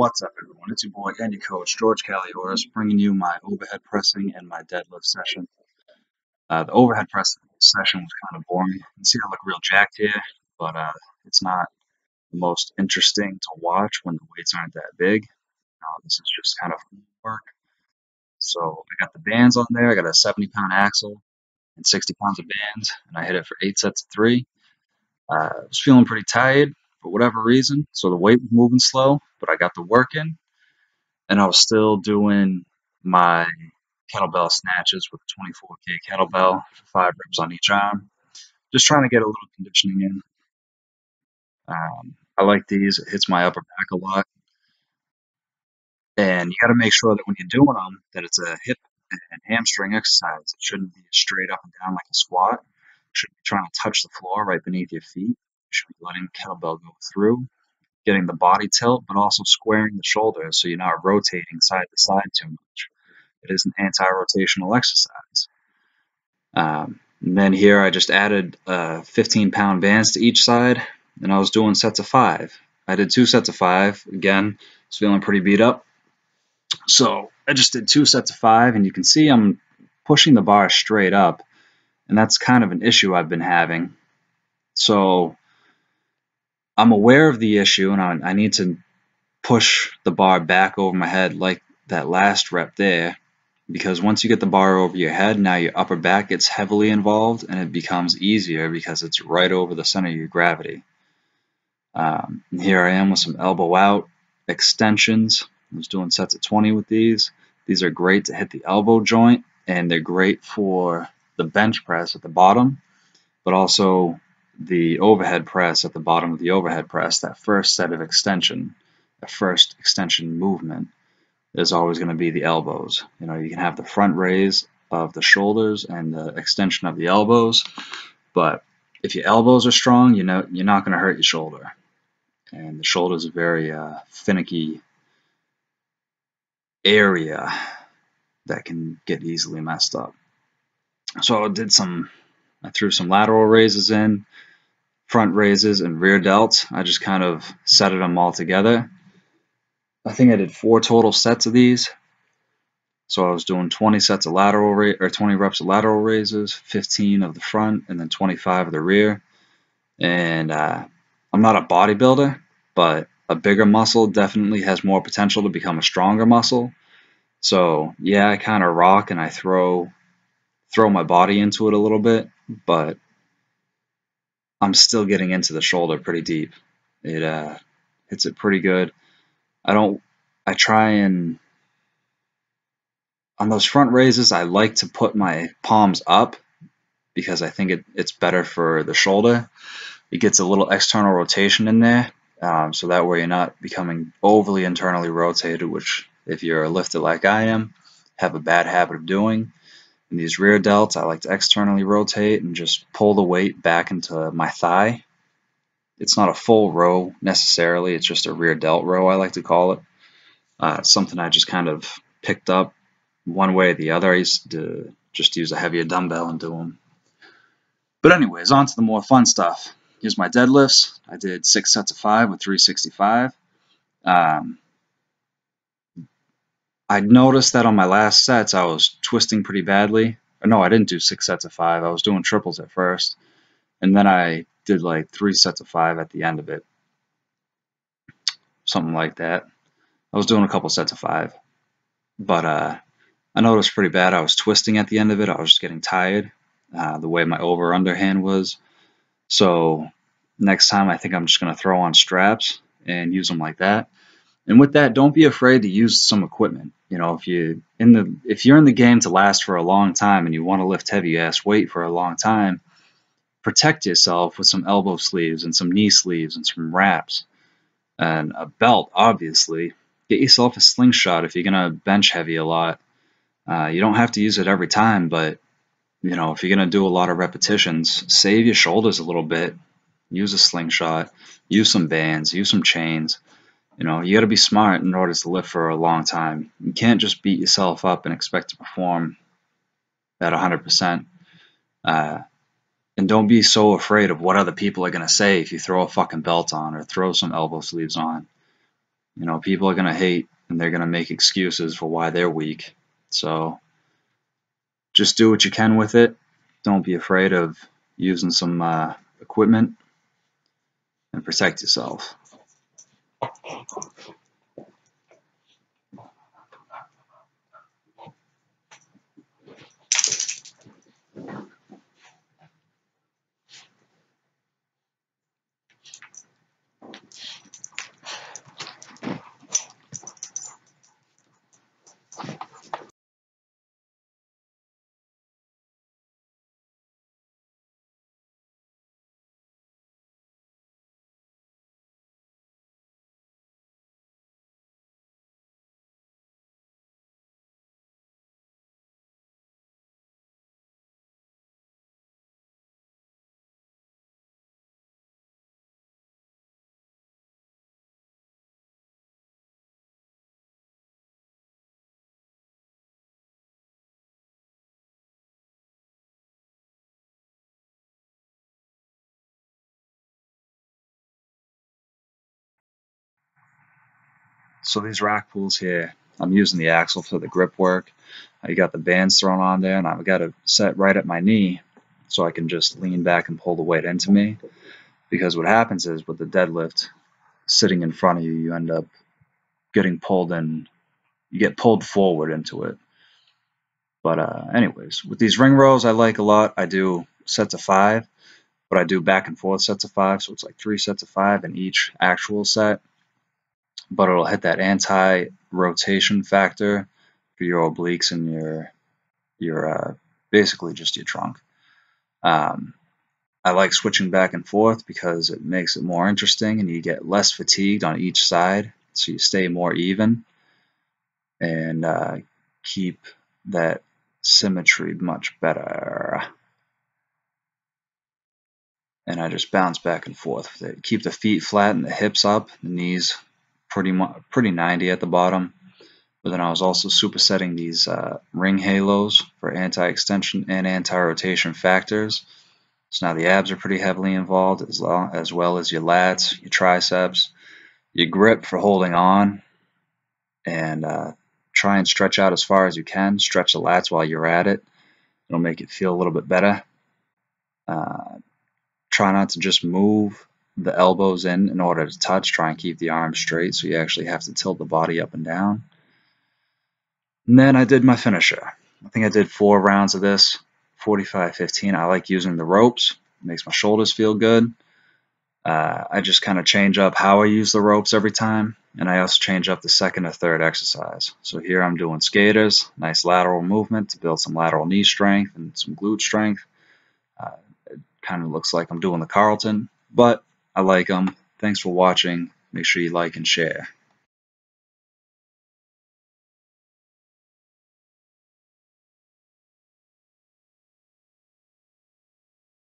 What's up, everyone? It's your boy and your coach, George Calioris, bringing you my overhead pressing and my deadlift session. The overhead press session was kind of boring. You can see I look real jacked here, but it's not the most interesting to watch when the weights aren't that big. This is just kind of work. So I got the bands on there. I got a 70-pound axle and 60 pounds of bands, and I hit it for 8 sets of 3. I was feeling pretty tired for whatever reason, so the weight was moving slow, but I got the work in. And I was still doing my kettlebell snatches with a 24K kettlebell for 5 reps on each arm. Just trying to get a little conditioning in. I like these. It hits my upper back a lot. And you got to make sure that when you're doing them, that it's a hip and hamstring exercise. It shouldn't be straight up and down like a squat. You should be trying to touch the floor right beneath your feet. You should be letting the kettlebell go through, getting the body tilt, but also squaring the shoulders so you're not rotating side to side too much. It is an anti-rotational exercise. And then here I just added 15-pound bands to each side, and I was doing sets of 5. I did 2 sets of 5. Again, I was feeling pretty beat up. So I just did 2 sets of 5, and you can see I'm pushing the bar straight up, and that's kind of an issue I've been having. So I'm aware of the issue, and I need to push the bar back over my head like that last rep there, because once you get the bar over your head, now your upper back gets heavily involved, and it becomes easier because it's right over the center of your gravity. And here I am with some elbow out extensions. I was doing sets of 20 with these. These are great to hit the elbow joint, and they're great for the bench press at the bottom, but also the overhead press at the bottom of the overhead press, that first set of extension, that first extension movement is always going to be the elbows. You know, you can have the front raise of the shoulders and the extension of the elbows, but if your elbows are strong, you know you're not going to hurt your shoulder. And the shoulder is a very finicky area that can get easily messed up. So I threw some lateral raises in, front raises, and rear delts. I just kind of set them all together. I think I did 4 total sets of these. So I was doing 20 sets of 20 reps of lateral raises, 15 of the front, and then 25 of the rear. And I'm not a bodybuilder, but a bigger muscle definitely has more potential to become a stronger muscle. So yeah, I kind of rock and I throw my body into it a little bit, but I'm still getting into the shoulder pretty deep. It hits it pretty good. I try and on those front raises, I like to put my palms up because I think it's better for the shoulder. It gets a little external rotation in there, so that way you're not becoming overly internally rotated, which if you're a lifter like I am, have a bad habit of doing. In these rear delts, I like to externally rotate and just pull the weight back into my thigh. It's not a full row necessarily, it's just a rear delt row, I like to call it. It's something I just kind of picked up one way or the other. I used to just use a heavier dumbbell and do them. But anyways, on to the more fun stuff. Here's my deadlifts. I did 6 sets of 5 with 365. I noticed that on my last sets I was twisting pretty badly. No, I didn't do 6 sets of 5. I was doing triples at first. And then I did like 3 sets of 5 at the end of it. Something like that. I was doing a couple sets of 5. But I noticed pretty bad I was twisting at the end of it. I was just getting tired. The way my over-underhand was. So next time I think I'm just going to throw on straps and use them like that. And with that, don't be afraid to use some equipment. You know, if you're in the game to last for a long time and you want to lift heavy ass weight for a long time, protect yourself with some elbow sleeves and some knee sleeves and some wraps and a belt. Obviously, get yourself a slingshot if you're going to bench heavy a lot. You don't have to use it every time, but you know, if you're going to do a lot of repetitions, save your shoulders a little bit. Use a slingshot, use some bands, use some chains. You know, you got to be smart in order to lift for a long time. You can't just beat yourself up and expect to perform at 100%. And don't be so afraid of what other people are going to say if you throw a fucking belt on or throw some elbow sleeves on. You know, people are going to hate and they're going to make excuses for why they're weak. So just do what you can with it. Don't be afraid of using some equipment and protect yourself. So these rack pulls here, I'm using the axle for the grip work. I got the bands thrown on there, and I've got it set right at my knee so I can just lean back and pull the weight into me. Because what happens is with the deadlift sitting in front of you, you end up getting pulled in, you get pulled forward into it. But anyways, with these ring rows, I like a lot. I do sets of 5, but I do back and forth sets of 5, so it's like 3 sets of 5 in each actual set. But it'll hit that anti-rotation factor for your obliques and your basically just your trunk. I like switching back and forth because it makes it more interesting and you get less fatigued on each side, so you stay more even and keep that symmetry much better. And I just bounce back and forth. Keep the feet flat and the hips up, the knees pretty 90 at the bottom. But then I was also supersetting these ring halos for anti-extension and anti-rotation factors. So now the abs are pretty heavily involved, as well as your lats, your triceps, your grip for holding on, and try and stretch out as far as you can. Stretch the lats while you're at it. It'll make it feel a little bit better. Try not to just move the elbows in order to touch. Try and keep the arms straight, so you actually have to tilt the body up and down. And then I did my finisher. I think I did 4 rounds of this, 45-15. I like using the ropes. It makes my shoulders feel good. I just kind of change up how I use the ropes every time, and I also change up the second or third exercise. So here I'm doing skaters, nice lateral movement to build some lateral knee strength and some glute strength. It kind of looks like I'm doing the Carlton, but I like them. Thanks for watching. Make sure you like and share.